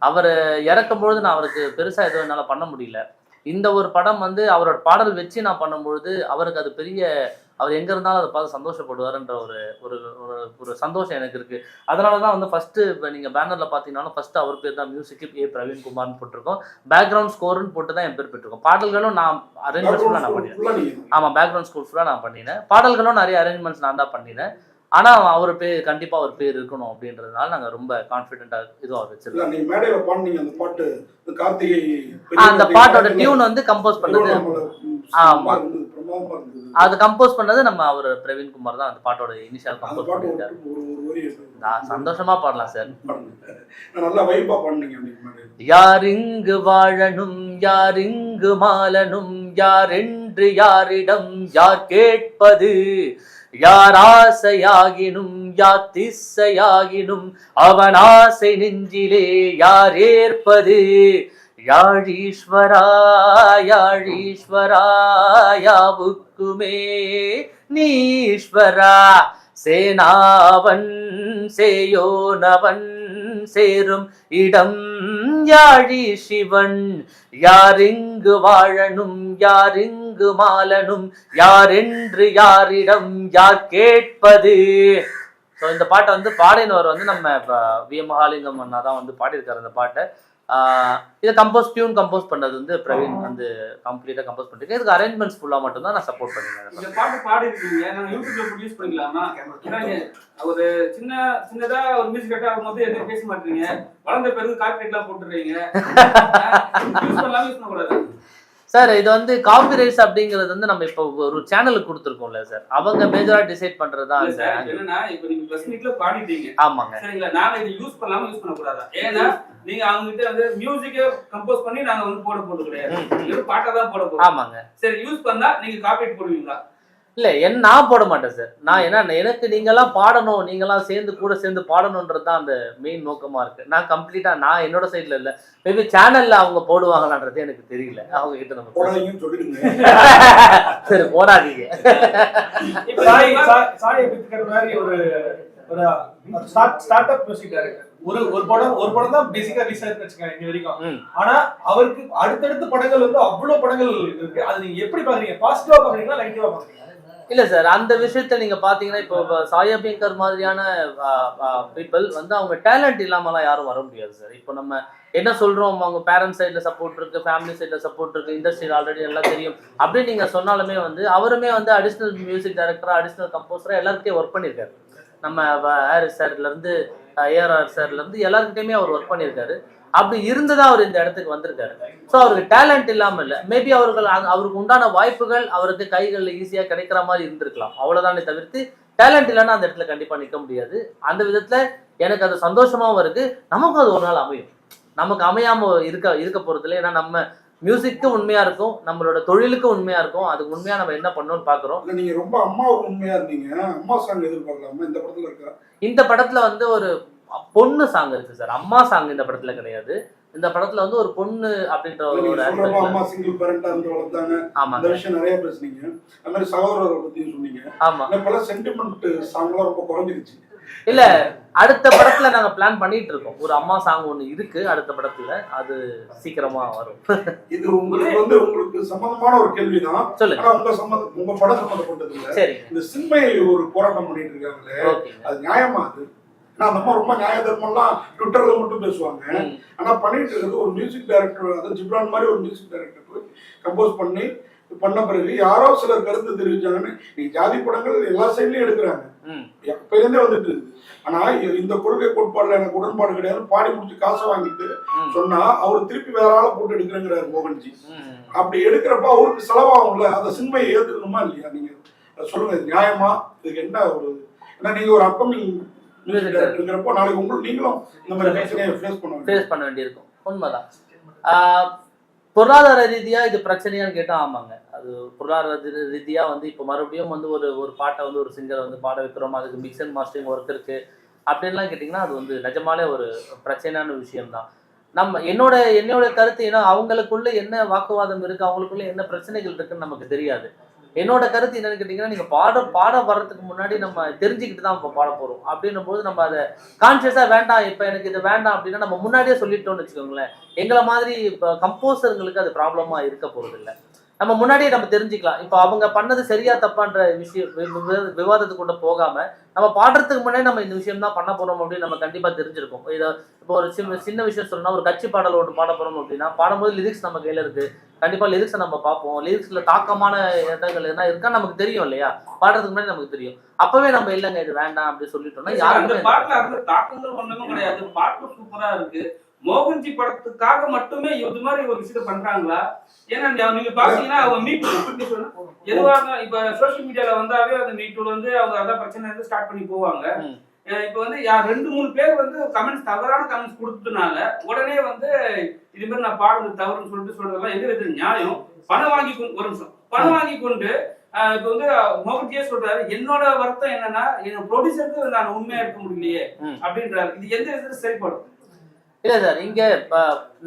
அவர் இறக்கும்பொழுது நான் அவருக்கு பெருசாக எதுவும் என்னால் பண்ண முடியல. இந்த ஒரு படம் வந்து அவரோட பாடல் வச்சு நான் பண்ணும்பொழுது அவருக்கு அது பெரிய, அவர் எங்கே இருந்தாலும் அதை பார்த்து சந்தோஷப்படுவார்ன்ற ஒரு சந்தோஷம் எனக்கு இருக்குது. அதனால தான் வந்து ஃபஸ்ட்டு இப்போ நீங்கள் பேனரில் பார்த்தீங்கன்னாலும் ஃபஸ்ட்டு அவர் பேர் தான் மியூசிக்கு பிரவீன் குமார்னு போட்டிருக்கோம். பேக்ரவுண்ட் ஸ்கோர்னு போட்டு தான் என் பேர் பெற்றிருக்கோம். பாடல்களும் நான் அரேஞ்ச்மெண்ட்ஸ் ஃபுல்லாக நான் பண்ணினேன். ஆமாம், பேக்ரவுண்ட் ஸ்கோர் ஃபுல்லாக நான் பண்ணினேன். பாடல்களும் நிறைய அரேஞ்ச்மெண்ட்ஸ் நான் தான் பண்ணினேன். ஆனால் அவர் பேர் கண்டிப்பாக அவர் பேர் இருக்கணும் அப்படின்றதுனால நாங்கள் ரொம்ப கான்ஃபிடென்ட்டாக இதுவாக வச்சிருக்கோம். அந்த பாட்டோட டியூன் வந்து கம்போஸ் பண்ணது, ஆமாம், அது கம்போஸ் பண்ணது நம்ம அவர் பிரவீன் குமார் தான். அந்த பாட்டோட இனிஷியல் கம்போஸ் பண்ணியிருக்காரு. நான் சந்தோஷமா பாடலாம் சார். யார் இங்கு வாழணும், யார் இங்கு மாலனும், யார் என்று யாரிடம் யார் கேட்பது, யார் ஆசையாகினும் யார் திசையாகினும் அவன் ஆசை நெஞ்சிலே யார் ஏற்பது, யாழீஸ்வரா யாழீஸ்வரா யாவுக்குமே நீஸ்வரா, சேனாவன் சேயோனவன் சேரும் இடம் யாழி சிவன், யார் இங்கு வாழணும், யார் இங்கு மாலனும், யார் என்று யாரிடம் யார் கேட்பது. ஸோ இந்த பாட்டை வந்து பாடினவர் வந்து நம்ம வி மகாலிங்கம் அண்ணா தான் வந்து பாடியிருக்காரு இந்த பாட்டை. இதை டியூன் கம்போஸ் பண்ணது வந்து பிரவீன் வந்து கம்ப்ளீட்டாக கம்போஸ் பண்ணிருக்கேன். இதுக்கு அரேஞ்ச்மெண்ட்ஸ் ஃபுல்லாக மட்டும்தான் நான் சப்போர்ட் பண்ணிருக்கேன். இந்த பாட்டு பாடிருக்கீங்க, நான் யூடியூப்ல ப்ரொடியூஸ் பண்ணிக்கலாமா? ஒரு சின்னதா ஒரு மியூசிக் கட்ட ஆகும்போது எதுவும் பேச மாட்டீங்க, வளர்ந்த பிறகு காப்பிரைட்லாம் போட்டுறீங்க. யூஸ் பண்ணக்கூடாது சார். இது வந்து காப்பிரைட்ஸ் அப்படிங்கிறது வந்து நம்ம இப்போ ஒரு சேனலுக்கு கொடுத்துருக்கோம்ல சார், அவங்க மேஜரா டிசைட் பண்றதுதான். என்னன்னா இப்போ நீங்க பிரஸ் மீட்ல பாடிட்டீங்க, ஆமாங்க, சரிங்களா? நாங்க இதை யூஸ் பண்ணலாமா யூஸ் பண்ணக்கூடாதா? ஏன்னா நீங்க அவங்க கிட்ட வந்து மியூசிக்கை கம்போஸ் பண்ணி நாங்க வந்து போட போறது கிடையாது, வெறும் பாட்டை தான் போட போறோம். ஆமாங்க. சரி, யூஸ் பண்ணா நீங்க காப்பிரைட் போடுவீங்களா? இல்ல நான் போட மாட்டேன் சார். நான் ஏன்னா எனக்கு நீங்கெல்லாம் பாடணும், நீங்கெல்லாம் கூட சேர்ந்து பாடணுன்றது தான் அந்த மெயின் நோக்கமா இருக்கு. நான் கம்ப்ளீட்டா நான் என்னோட சைட்ல இல்ல. மேபி சேனல்ல அவங்க போடுவாங்களான்றது எனக்கு தெரியல. அவங்க கிட்ட நம்ம போடாதீங்கன்னு சொல்லிடுங்க. சரி போடாதீங்க. இப்ப சாய் பித்துக்கிற மாதிரி ஒரு ஸ்டார்ட் அப் மியூசிக் டைரக்டர் ஒரு படம் தான் பேசிக்கா ரிலீஸ் ஆயிருக்கு வச்சுக்கோங்க இன்னி வரைக்கும். ஆனா அவருக்கு அடுத்தடுத்த படங்கள் வந்து அவ்வளவு படங்கள் இருக்கு. அது நீங்க எப்படி பாக்குறீங்க? பாசிட்டிவா பாக்குறீங்களா நெகட்டிவா பாக்குறீங்களா? இல்ல சார், அந்த விஷயத்த நீங்க பாத்தீங்கன்னா இப்போ சாய் அபியங்கர் மாதிரியான பீப்புள் வந்து அவங்க டேலண்ட் இல்லாமலாம் யாரும் வர முடியாது சார். இப்போ நம்ம என்ன சொல்றோம், அவங்க பேரண்ட்ஸ் சைட்ல சப்போர்ட் இருக்கு, ஃபேமிலி சைட்ல சப்போர்ட் இருக்கு, இண்டஸ்ட்ரியில் ஆல்ரெடி எல்லாம் தெரியும் அப்படின்னு நீங்க சொன்னாலுமே வந்து அவருமே வந்து அடிஷனல் மியூசிக் டைரக்டரா அடிஷனல் கம்போசரா எல்லாருக்கே ஒர்க் பண்ணியிருக்காரு. நம்ம ஹாரிஸ் சார்ல இருந்து ஏஆர்ஆர் சார்ல இருந்து எல்லாருக்கிட்டையுமே அவர் ஒர்க் பண்ணியிருக்காரு. அப்படி இருந்துதான் அவர் இந்த இடத்துக்கு வந்திருக்காரு. ஸோ அவருக்கு டேலண்ட் இல்லாம இல்லை, மேபி அவருக்கு உண்டான வாய்ப்புகள் அவருக்கு கைகளில் ஈஸியா கிடைக்கிற மாதிரி இருந்திருக்கலாம், அவ்வளவுதானே தவிர்த்து டேலண்ட் இல்லைன்னா அந்த இடத்துல கண்டிப்பா நிற்க முடியாது. அந்த விதத்துல எனக்கு அது சந்தோஷமாவும் இருக்கு, நமக்கும் அது ஒரு நாள் அமையும். நமக்கு அமையாம இருக்க போறது இல்லை. ஏன்னா நம்ம மியூசிக்கு உண்மையா இருக்கும், நம்மளோட தொழிலுக்கு உண்மையா இருக்கும். அதுக்கு உண்மையா நம்ம என்ன பண்ணணும்னு பாக்குறோம். நீங்க ரொம்ப அம்மாவுக்கு உண்மையா இருந்தீங்க. அம்மா சாங் எதிர்பார்க்கலாமா இந்த படத்துல இருக்கா? இந்த படத்துல வந்து ஒரு பொண்ணு சாங் இருக்கு சார். அம்மா சாங் இந்த படத்துல கிடையாது. இந்த படத்துல வந்து ஒரு பொண்ணு அப்படின்ற ஒரு அம்மா சிங்கிள் பேரண்டா இருந்து வளர்த்தாங்க. அந்த விஷயம் நிறைய பேசுனீங்க. அந்த மாதிரி சகோதரரை பத்தி சொன்னீங்க. ஆமா, பல சென்டிமெண்ட் சாங்லாம் ரொம்ப குறைஞ்சிருச்சு. இல்ல அடுத்த படத்துல நாங்க பிளான் பண்ணிட்டு இருக்கோம். ஒரு அம்மா சாங் ஒண்ணு இருக்கு அடுத்த படத்துல, அது சீக்கிரமா வரும். இது உங்களுக்கு சம்பந்தமான ஒரு கேள்விதான். சொல்லுங்க. உங்க படம் சம்பந்தப்பட்டது இல்ல. சரி, இந்த சின்மை ஒரு போராட்டம் பண்ணிட்டு இருக்காங்களே, அது நியாயமா? அது அந்த அம்மா ரொம்ப நியாய தர்மம்லாம் ட்விட்டர்ல மட்டும் பேசுவாங்க. ஆனா பண்ணிட்டு இருக்கிறது ஒரு மியூசிக் டைரக்டர், அதாவது ஜிப்ரான் மாதிரி ஒரு மியூசிக் டைரக்டர் கம்போஸ் பண்ண பிறகு யாரோ சிலர் கருத்து தெரிவிச்சாங்கன்னு நீ ஜாதி படங்கள் எல்லா சைட்லயும் எடுக்கிறாங்க, எப்பயிலேருந்தே வந்துட்டு இருக்கு. ஆனா இந்த கொள்கை கோட்பாடுல எனக்கு உடன்பாடு கிடையாது, பாடி முடிச்சு காசை வாங்கிட்டு சொன்னா அவர் திருப்பி வேற ஆளை போட்டு எடுக்கிறேங்கிறாரு மோகன்ஜி. அப்படி எடுக்கிறப்ப அவருக்கு செலவாகும்ல, அந்த சின்மையை ஏத்துக்கணுமா இல்லையா? நீங்க சொல்லுங்க, நியாயமா? இதுக்கு என்ன ஒரு, ஏன்னா நீங்க ஒரு அப்கமிங் மியூசிக் டைரக்டர்ங்கிறப்போ நாளைக்கு நீங்களும் இந்த மாதிரி பிரச்சனையை ஃபேஸ் பண்ண வேண்டியிருக்கும். உண்மைதான். பொருளாதார ரீதியா இது பிரச்சனையான்னு கேட்டா ஆமாங்க, அது பொருளாதார ரீதியா வந்து இப்போ மறுபடியும் வந்து ஒரு பாட்டை வந்து ஒரு சிங்கரை வந்து பாட வைக்கிறோம், அதுக்கு மிக்ஸ் அண்ட் மாஸ்டரிங் ஒர்க் இருக்கு அப்படின்லாம் கேட்டிங்கன்னா அது வந்து நிஜமாலே ஒரு பிரச்சனையான விஷயம்தான். என்னோட கருத்து, ஏன்னா அவங்களுக்குள்ள என்ன வாக்குவாதம் இருக்கு, அவங்களுக்குள்ள என்ன பிரச்சனைகள் இருக்குன்னு நமக்கு தெரியாது. என்னோட கருத்து என்னன்னு கேட்டீங்கன்னா, நீங்க பாட வர்றதுக்கு முன்னாடி நம்ம தெரிஞ்சுக்கிட்டு தான் இப்போ பாட போறோம். அப்படின்னும் போது நம்ம அதை கான்சியஸா வேண்டாம், இப்ப எனக்கு இது வேண்டாம் அப்படின்னா நம்ம முன்னாடியே சொல்லிட்டோம்னு வச்சுக்கோங்களேன், எங்களை மாதிரி இப்போ கம்போசருங்களுக்கு அது ப்ராப்ளமா இருக்க போறது இல்லை. நம்ம முன்னாடியே நம்ம தெரிஞ்சுக்கலாம். இப்போ அவங்க பண்ணது சரியா தப்பான்ற விவாதத்துக்குள்ள போகாம நம்ம பாடுறதுக்கு முன்னாடி நம்ம இந்த விஷயம் தான் பண்ண போறோம் அப்படின்னு நம்ம கண்டிப்பா தெரிஞ்சிருக்கோம். இதை இப்போ ஒரு சின்ன விஷயம் சொல்லணும்னா, ஒரு கட்சி பாடல் ஒன்று பாட போறோம் அப்படின்னா பாடும்போது லிரிக்ஸ் நம்ம கையில இருக்கு, கண்டிப்பா லிரிக்ஸை நம்ம பார்ப்போம். லிரிக்ஸ்ல தாக்கமான இடங்கள் என்ன இருக்கா நமக்கு தெரியும் இல்லையா, பாடுறதுக்கு முன்னாடி நமக்கு தெரியும். அப்பவே நம்ம இல்லைங்க இது வேண்டாம் அப்படின்னு சொல்லிட்டோம்னா யாருமே தாக்கங்கள் ஒண்ணுமே கிடையாது. பாட்டு சூப்பரா இருக்கு. மோகன்ஜி படத்துக்காக மட்டுமே இது மாதிரி ஒரு விஷயத்த பண்றாங்களா? ஏன்னா நீங்க பாத்தீங்கன்னா அவங்க மீட் எதுவாக இப்ப சோசியல் மீடியால வந்தாவே அந்த மீட்டூர் வந்து அவங்க அதான் பிரச்சனை வந்து ஸ்டார்ட் பண்ணி போவாங்க. இப்ப வந்து 2-3 பேர் வந்து கமெண்ட்ஸ் தவறான கமெண்ட்ஸ் கொடுத்ததுனால உடனே வந்து இது மாதிரி நான் பாடுறது தவறுன்னு சொல்றதெல்லாம் எது வித நியாயம்? பணம் வாங்கி ஒரு நிமிஷம் பணம் வாங்கி கொண்டு இப்ப வந்து மோகன்ஜியே சொல்றாரு, என்னோட வருத்தம் என்னன்னா என் ப்ரொடியூசருக்கு நான் உண்மையா இருக்க முடியலையே அப்படின்றாரு. இது எந்த விதத்துல சரிப்படும்? இல்ல சார், இங்க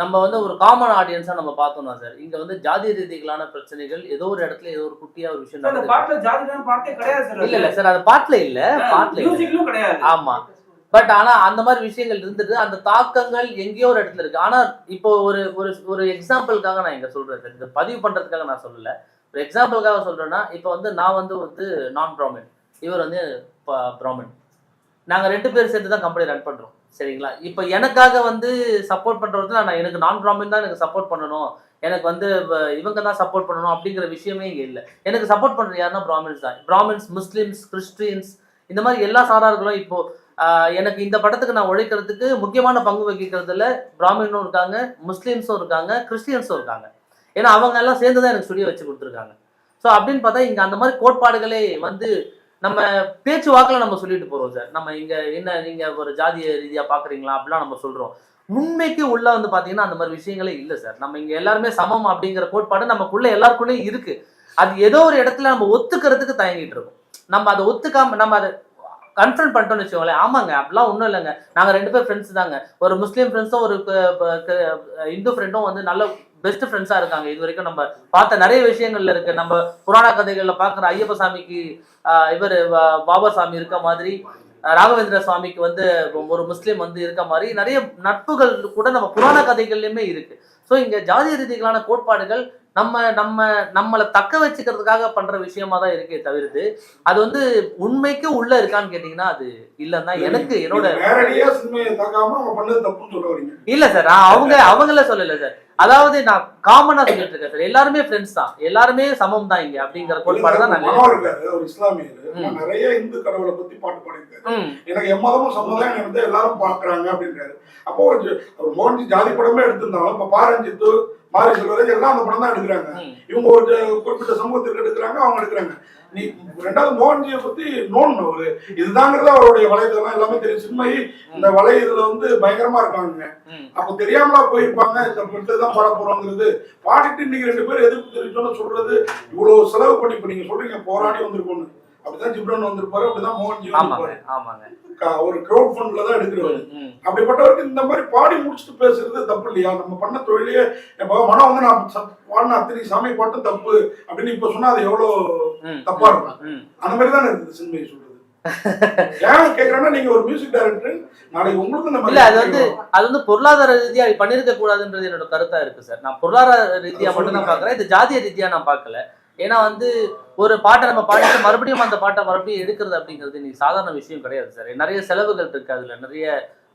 நம்ம வந்து ஒரு காமன் ஆடியன்ஸா நம்ம பார்த்தோம்னா சார், இங்க வந்து ஜாதி ரீதிகளான பிரச்சனைகள் ஏதோ ஒரு இடத்துல ஏதோ ஒரு குட்டியா ஒரு விஷயம் இல்ல சார், அது பாட்டுல கிடையாது. ஆமா, பட் ஆனா அந்த மாதிரி விஷயங்கள் இருந்துட்டு அந்த தாக்கங்கள் எங்கேயோ ஒரு இடத்துல இருக்கு. ஆனா இப்போ ஒரு எக்ஸாம்பிளுக்காக நான் இங்க சொல்றேன் சார், இந்த பதிவு பண்றதுக்காக நான் சொல்லல, ஒரு எக்ஸாம்பிளுக்காக சொல்றேன்னா, இப்போ வந்து நான் வந்து நான் பிராமின், இவர் வந்து பிராமின், நாங்க 2 பேர் சேர்ந்து தான் கம்பெனி ரன் பண்றோம், சரிங்களா? இப்போ எனக்காக வந்து சப்போர்ட் பண்றது நான் எனக்கு நான் பிராமின் தான் எனக்கு சப்போர்ட் பண்ணணும், எனக்கு வந்து இவங்க தான் சப்போர்ட் பண்ணணும் அப்படிங்கிற விஷயமே இங்கே இல்லை. எனக்கு சப்போர்ட் பண்றது யாருன்னா பிராமின்ஸ் தான். பிராமின்ஸ், முஸ்லிம்ஸ், கிறிஸ்டியன்ஸ், இந்த மாதிரி எல்லா சாரார்களும் இப்போ எனக்கு இந்த படத்துக்கு நான் உழைக்கிறதுக்கு முக்கியமான பங்கு வகிக்கிறதுல பிராமினும் இருக்காங்க, முஸ்லிம்ஸும் இருக்காங்க, கிறிஸ்டியன்ஸும் இருக்காங்க. ஏன்னா அவங்க எல்லாம் சேர்ந்து தான் எனக்கு ஸ்டுடியோ வச்சு கொடுத்துருக்காங்க. ஸோ அப்படின்னு பார்த்தா இங்கே அந்த மாதிரி கோட்பாடுகளே வந்து நம்ம பேச்சு வாக்கில் நம்ம சொல்லிட்டு போறோம் சார். நம்ம இங்க என்ன நீங்க ஒரு ஜாதிய ரீதியா பாக்குறீங்களா அப்படிலாம் நம்ம சொல்றோம். உண்மைக்கு உள்ள வந்து பாத்தீங்கன்னா அந்த மாதிரி விஷயங்களே இல்லை சார். நம்ம இங்க எல்லாருமே சமம் அப்படிங்கிற கோட்பாடு நமக்குள்ள எல்லாருக்குள்ளேயும் இருக்கு. அது ஏதோ ஒரு இடத்துல நம்ம ஒத்துக்கிறதுக்கு தயங்கிட்டு இருக்கோம். நம்ம அதை ஒத்துக்காம நம்ம அதை கன்ஃபர்ம் பண்ணிட்டோம்னு வச்சுக்கோங்களேன், ஆமாங்க அப்படிலாம் ஒன்றும் இல்லைங்க, நாங்கள் 2 பேர் ஃப்ரெண்ட்ஸ் தாங்க, ஒரு முஸ்லீம் ஃப்ரெண்ட்ஸும் ஒரு இந்து ஃப்ரெண்டும் வந்து நல்ல பெஸ்ட் ஃப்ரெண்ட்ஸாக இருக்காங்க. இது வரைக்கும் நம்ம பார்த்த நிறைய விஷயங்கள்ல இருக்கு. நம்ம புராண கதைகளில் பார்க்குற ஐயப்ப சாமிக்கு இவர் பாபர் சாமி இருக்க மாதிரி, ராகவேந்திர சுவாமிக்கு வந்து ஒரு முஸ்லீம் வந்து இருக்க மாதிரி நிறைய நட்புகள் கூட நம்ம புராண கதைகள்லையுமே இருக்கு. ஸோ இங்கே ஜாதிய ரீதிகளான கோட்பாடுகள் நம்மளை தக்க வச்சுக்கிறதுக்காக பண்ற விஷயமா தான் இருக்கே தவிர்த்து அது வந்து உண்மைக்கு உள்ள இருக்கான்னு கேட்டீங்கன்னா அது இல்லன்னா எனக்கு என்னோட இல்ல சார். நான் அவங்கள சொல்லல சார், அதாவது நான் காமனா சொல்லிட்டு இருக்கேன் சார், எல்லாருமே ஃப்ரெண்ட்ஸ் தான், எல்லாருமே சமம் தான் இங்க அப்படிங்கிற கோட்பாடு தான் நான் ஒரு இஸ்லாமியர் நிறைய இந்து கடவுளை பத்தி பாட்டு பாடிருக்காரு. எனக்கு எம்மதமும் சமுதாயம் வந்து எல்லாரும் பாக்குறாங்க அப்படின்றாரு. அப்போ மோகன்ஜி ஜாதி படமே எடுத்திருந்தாலும் இப்ப பாரஞ்சித்து மாரி செல்வராஜ் எல்லாம் அந்த படம் தான் எடுக்கிறாங்க. இவங்க ஒரு குறிப்பிட்ட சமூகத்திற்கு எடுக்கிறாங்க, அவங்க எடுக்கிறாங்க. நீ ரெண்டாவது மோகன்ஜியை பத்தி நோண்டணும், அவரு இதுதாங்கிறது அவருடைய வலைதளம் எல்லாமே தெரியும். சின்மயி இந்த வலை இதுல வந்து பயங்கரமா இருக்காங்க. அப்ப தெரியாமலா போயிருப்பாங்க, இந்த தான் பாட போறோங்கிறது பாடிட்டு இன்னைக்கு 2 பேர் எதிர்ப்பு தெரிவிச்சோன்னு சொல்றது இவ்வளவு செலவு பண்ணி இப்ப நீங்க சொல்றீங்க போராடி வந்திருக்கோன்னு. அப்படிதான் ஜிப்ரான் வந்திருப்பாரு, அப்படிதான் மோகன்ஜி வந்திருப்பாரு. ஒரு கிரௌட் ஃபண்ட்ல தான் எடுக்கிறாரு. அப்படிப்பட்டவருக்கு இந்த மாதிரி பாடி முடிச்சுட்டு பேசுறது தப்பு இல்லையா? நம்ம பண்ண தொழிலே இப்போ மனம் வந்து நான் பாடின அத்தனை சாமி பாட்டும் தப்பு அப்படின்னு இப்ப சொன்னா அது எவ்வளவு தப்பா இருக்கும். அந்த மாதிரி தானே இருக்குது சின்மையை சொல்றது. ஏன் கேக்குறேன்னா நீங்க ஒரு மியூசிக் டைரக்டர், நாளைக்கு உங்களுக்கு இல்ல அது வந்து பொருளாதார ரீதியா பண்ணிருக்க கூடாதுன்றது என்னோட கருத்தா இருக்கு சார். நான் பொருளாதார ரீதியா மட்டும் தான் பாக்குறேன், இது ஜாதிய ரீதியா நான் பாக்கல. ஏன்னா வந்து ஒரு பாட்டை நம்ம பாடிட்டு மறுபடியும் அந்த பாட்டை மறுபடியும் எடுக்கிறது அப்படிங்கிறது நீ சாதாரண விஷயம் கிடையாது சார். நிறைய செலவுகள் இருக்கு, அதுல நிறைய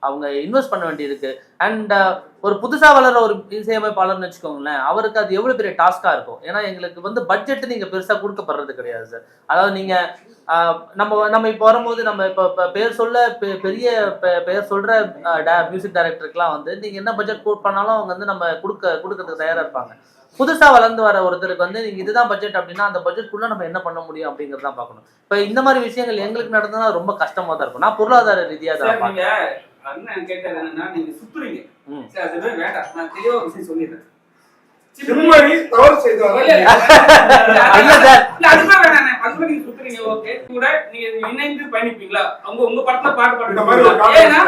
அவங்க இன்வெஸ்ட் பண்ண வேண்டி இருக்கு. அண்ட் ஒரு புதுசா வளர ஒரு இசையமைப்பாளர்னு வச்சுக்கோங்களேன், அவருக்கு அது எவ்வளவு பெரிய டாஸ்கா இருக்கும். ஏன்னா எங்களுக்கு வந்து பட்ஜெட் நீங்க பெருசா கொடுக்கப்படுறது கிடையாது சார். அதாவது நீங்க நம்ம இப்போ வரும்போது நம்ம இப்போ பேர் சொல்ல பெரிய பேர் சொல்ற மியூசிக் டைரக்டருக்குலாம் வந்து நீங்க என்ன பட்ஜெட் கோட் பண்ணாலும் அவங்க வந்து நம்ம கொடுக்கறதுக்கு தயாரா இருப்பாங்க. புதுசா வளர்ந்து வர ஒருத்தருக்கு வந்து நீங்க இதுதான் பட்ஜெட் அப்படின்னா அந்த பட்ஜெட்குள்ள நம்ம என்ன பண்ண முடியும் அப்படிங்கறதான் பார்க்கணும். இப்ப இந்த மாதிரி விஷயங்கள் எங்களுக்கு நடந்தா ரொம்ப கஷ்டமா தான் இருக்கும். நான் பொருளாதார ரீதியா தான் கேட்டது என்னன்னா, நீங்க சுத்துறீங்க சார், அதுவே வேண்டாம், நான் தெளிவா விஷயம் சொல்லிடுறேன். தவறு செய்தாரு நீங்க சுத்துறீங்க, ஓகே, கூட நீங்க இணைந்து பயணிப்பீங்களா? உங்க படத்துல பாட்டு பாடுறீங்க, ஏன்னா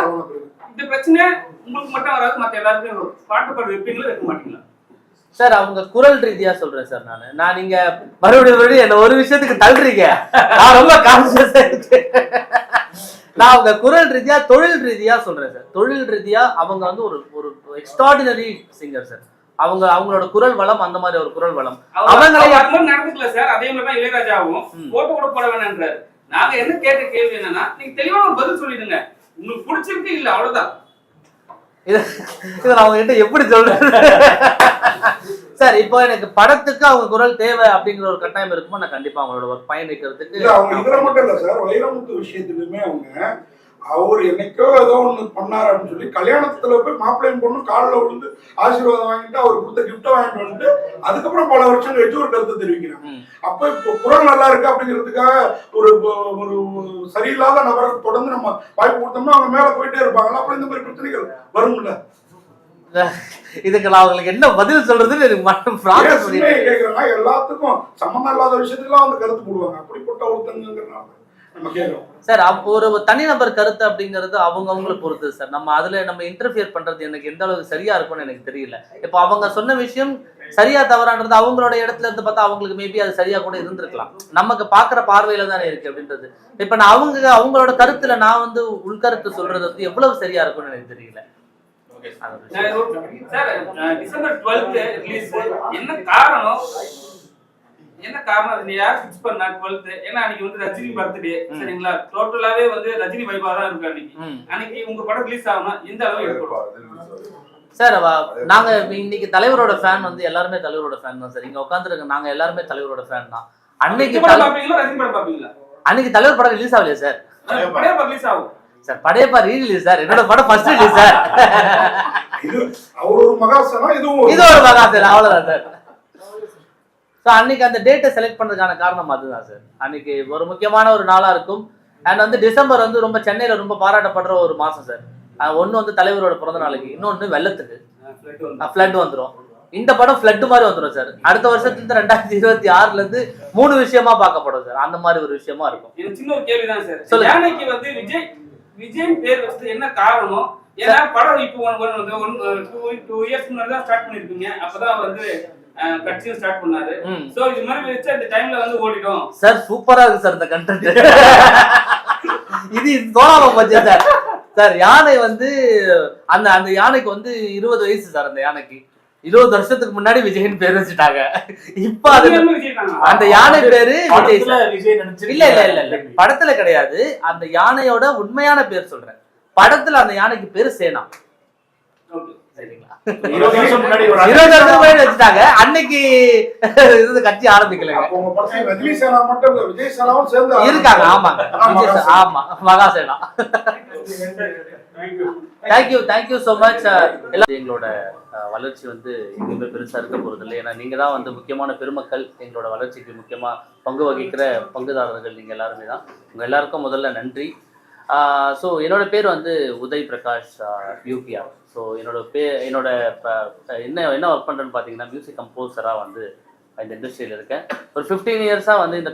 இந்த பிரச்சனை உங்களுக்கு மட்டும் வராது, மத்த எல்லாருக்கும் பாட்டு பாடு வைப்பீங்களா வைக்க மாட்டீங்களா? சார் அவங்க குரல் ரீதியா சொல்றேன் சார். நான் நீங்க மறுபடியும் என்ன ஒரு விஷயத்துக்கு தள்ளுறீங்க, நான் ரொம்ப கான்சியஸா இருக்கேன். நான் அவங்க குரல் ரீதியா தொழில் ரீதியா சொல்றேன் சார். தொழில் ரீதியா அவங்க வந்து ஒரு எக்ஸ்ட்ராடினரி சிங்கர் சார். அவங்களோட குரல் வளம் அந்த மாதிரி ஒரு குரல் வளம் அவங்களே நடந்துக்கல சார். அதே மாதிரி தான் இளையராஜாவும் போட்டோ கூட போட வேணான்றாரு. நாங்க என்ன கேட்ட கேள்வி என்னன்னா, நீங்க தெளிவான ஒரு பதில் சொல்லிடுங்க, உங்களுக்கு பிடிச்சிருக்கு இல்ல, அவ்வளவுதான். இதை நான் அவங்ககிட்ட எப்படி சொல்றேன் சார்? இப்போ எனக்கு படத்துக்கு அவங்க குரல் தேவை அப்படிங்கிற ஒரு கட்டாயம் இருக்குமோ நான் கண்டிப்பா அவங்களோட ஒரு பயணிக்கிறதுக்கு. அவங்க இதுல மட்டும் இல்ல சார், வைரமுத்து விஷயத்துலயுமே அவங்க அவர் என்னைக்கோ ஏதோ ஒண்ணு பண்ணாரு அப்படின்னு சொல்லி கல்யாணத்துல போய் மாப்பிள்ளையும் பொண்ணு காலில் விழுந்து ஆசீர்வாதம் வாங்கிட்டு அவர் கொடுத்த கிஃப்ட வாங்கிட்டு வந்துட்டு அதுக்கப்புறம் பல வருஷம் கழிச்சு ஒரு கருத்தை தெரிவிக்கிறாங்க. அப்ப இப்போ குரல் நல்லா இருக்கு அப்படிங்கிறதுக்காக ஒரு சரியில்லாத நபரை தொடர்ந்து நம்ம வாய்ப்பு கொடுத்தோம்னா அவங்க மேல போயிட்டே இருப்பாங்களா? அப்ப இந்த மாதிரி பிரச்சனைகள் வரும்ல. இதுக்கு நான் அவங்களுக்கு என்ன பதில் சொல்றதுன்னு எனக்கு மட்டும் கேட்கறேன்னா எல்லாத்துக்கும் சம்மந்தம் இல்லாத விஷயத்துக்குலாம் வந்து கருத்து போடுவாங்க. அப்படிப்பட்ட ஒருத்தங்கிறனால சார் ஒரு தனிநபர் கருத்து அப்படிங்கிறது அவங்களை பொறுத்து சார். நம்ம அதுல நம்ம இன்டர்ஃபியர் பண்றது எனக்கு எந்த அளவுக்கு சரியா இருக்கும்னு எனக்கு தெரியல. இப்போ அவங்க சொன்ன விஷயம் சரியா தவறான்றது அவங்களோட இடத்துல இருந்து பார்த்தா அவங்களுக்கு மேபி அது சரியா கூட இருந்திருக்கலாம். நமக்கு பாக்குற பார்வையில தானே இருக்கு அப்படின்றது. இப்ப நான் அவங்களோட கருத்துல நான் வந்து உள்கருத்து சொல்றது வந்து எவ்வளவு சரியா இருக்கும்னு எனக்கு தெரியல. டிசம்பர் 12 ரிலீஸ், என்ன காரணம் யார் ஃபிக்ஸ் பண்ணா 12th? ஏன்னா அன்னைக்கு வந்து ரஜினி பர்த்டே, சரிங்களா? டோட்டலாவே வந்து ரஜினி வைபா தான் இருக்கு அன்னைக்கு. அன்னைக்கு உங்க படம் ரிலீஸ் ஆகும்னா எந்த அளவு எடுக்கணும் சார்? நாங்க இன்னைக்கு தலைவரோட ஃபேன் வந்து எல்லாருமே தலைவரோட ஃபேன் தான் சார். இங்க உட்காந்துருக்க நாங்க எல்லாருமே தலைவரோட ஃபேன் தான். அன்னைக்கு பாப்பீங்களா ரஜினி படம் பாப்பீங்களா? அன்னைக்கு தலைவர் படம் ரிலீஸ் ஆகலையா சார்? படையப்பா ரிலீஸ் ஆகும் sir. Padayappa re release sir. என்னோட படம் ஃபர்ஸ்ட் ரிலீஸ் சார். இது ஒரு மகாசனா, இது ஒரு மகாசனா, அவ்வளவுதான் சார். ஸோ அன்னைக்கு அந்த டேட்டை செலக்ட் பண்ணுறதுக்கான காரணம் அதுதான் சார். அன்னைக்கு ஒரு முக்கியமான ஒரு நாளாக இருக்கும். அண்ட் வந்து டிசம்பர் வந்து ரொம்ப சென்னையில் ரொம்ப பாராட்டப்படுற ஒரு மாதம் சார். ஒன்று வந்து தலைவரோட பிறந்த நாளைக்கு, இன்னொன்று வெள்ளத்துக்கு ஃப்ளட் வந்துடும். இந்த படம் ஃபிளட் மாதிரி வந்துடும் சார். அடுத்த வருஷத்துல 2026 இருந்து 3 விஷயமா பார்க்கப்படும் சார். அந்த மாதிரி ஒரு விஷயமா இருக்கும். இது சின்ன ஒரு கேள்விதான் சார். சொல்லுங்க. யானைக்கு வந்து விஜய் பேர் வச்சது என்ன காரணம்? ஏன்னா படம் இப்போ 2 இயர்ஸ் முன்னாடி தான் ஸ்டார்ட் பண்ணிருக்கீங்க. அப்பதான் வந்து கட்சியும் ஸ்டார்ட் பண்ணாரு. சோ இது மாதிரி வச்சு அந்த டைம்ல வந்து ஓடிடும் சார். சூப்பரா இருக்கு சார் இந்த கண்டென்ட். இது தோணாம போச்சு சார். சார் யானை வந்து அந்த அந்த யானைக்கு வந்து 20 வயசு சார். அந்த யானைக்கு 20 வருஷத்துக்கு முன்னாடி விஜயன் பேர் வச்சுட்டாங்க. இப்ப அது அந்த யானை பேரு விஜய் சார். இல்ல இல்ல இல்ல இல்ல படத்துல கிடையாது. அந்த யானையோட உண்மையான பேர் சொல்றேன். படத்துல அந்த யானைக்கு பேரு சேனா. சரிங்களா? 20 வருஷம் முன்னாடி 20 வருஷத்துக்கு முன்னாடி வச்சுட்டாங்க. அன்னைக்கு இது கட்சி ஆரம்பிக்கலங்க. உங்க படத்துல ரஜினி சேனா மட்டும் இல்ல, விஜய் சேனாவும் சேர்ந்து இருக்காங்க. ஆமாங்க. ஆமா மகாசேனா. Thank you so much. எங்களோட வளர்ச்சி வந்து எங்கேயுமே பெருசா இருக்க போறது இல்லை. ஏன்னா நீங்க தான் வந்து முக்கியமான பெருமக்கள். எங்களோட வளர்ச்சிக்கு முக்கியமா பங்கு வகிக்கிற பங்குதாரர்கள் நீங்க எல்லாருமே தான். உங்க எல்லாருக்கும் முதல்ல நன்றி. ஸோ என்னோட பேர் வந்து உதய் பிரகாஷ் யூபிஆர். ஸோ என்னோட என்ன ஒர்க் பண்ணுறேன்னு பார்த்தீங்கன்னா மியூசிக் கம்போசராக வந்து இந்த இண்டஸ்ட்ரியில் இருக்கேன். ஒரு 15 இயர்ஸாக வந்து இந்த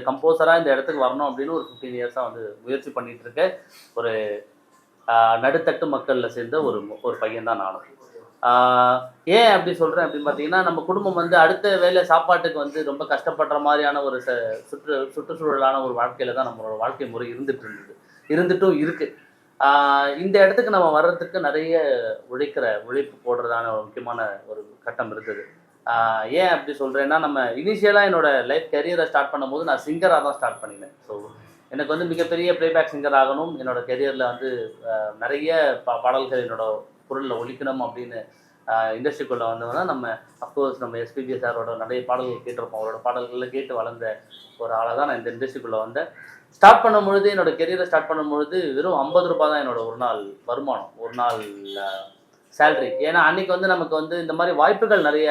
கம்போசராக இந்த இடத்துக்கு வரணும் அப்படின்னு ஒரு 15 இயர்ஸாக வந்து முயற்சி பண்ணிட்டு இருக்கேன். ஒரு நடுத்தட்டு மக்களில் சேர்ந்த ஒரு பையன் தான் நானும். ஏன் அப்படி சொல்கிறேன் அப்படின்னு பார்த்தீங்கன்னா, நம்ம குடும்பம் வந்து அடுத்த வேலை சாப்பாட்டுக்கு வந்து ரொம்ப கஷ்டப்படுற மாதிரியான ஒரு சுற்றுச்சூழலான ஒரு வாழ்க்கையில் தான் நம்மளோட வாழ்க்கை முறை இருந்துட்டும் இருக்குது. இந்த இடத்துக்கு நம்ம வர்றதுக்கு நிறைய உழைப்பு போடுறதான ஒரு முக்கியமான ஒரு கட்டம் இருக்குது. ஏன் அப்படி சொல்கிறேன்னா, நம்ம இனிஷியலாக என்னோட லைஃப் கெரியரை ஸ்டார்ட் பண்ணும்போது நான் சிங்கராக தான் ஸ்டார்ட் பண்ணினேன். ஸோ எனக்கு வந்து மிகப்பெரிய ப்ளேபேக் சிங்கர் ஆகணும், என்னோட கெரியரில் வந்து நிறைய பாடல்கள் என்னோட குரலில் ஒழிக்கணும் அப்படின்னு இண்டஸ்ட்ரிக்குள்ளே வந்தோம்னா, நம்ம அஃப்கோர்ஸ் நம்ம எஸ்பிபி சாரோட நிறைய பாடல்கள் கேட்டிருப்போம். அவரோட பாடல்களில் கேட்டு வளர்ந்த ஒரு ஆளாக தான் நான் இந்த இண்டஸ்ட்ரிக்குள்ளே வந்தேன். ஸ்டார்ட் பண்ணும்பொழுது என்னோட கெரியரை ஸ்டார்ட் பண்ணும்பொழுது வெறும் 50 ரூபாய் தான் என்னோட ஒரு நாள் வருமானம், ஒரு நாள் சேலரி. ஏன்னா அன்னைக்கு வந்து நமக்கு வந்து இந்த மாதிரி வாய்ப்புகள் நிறைய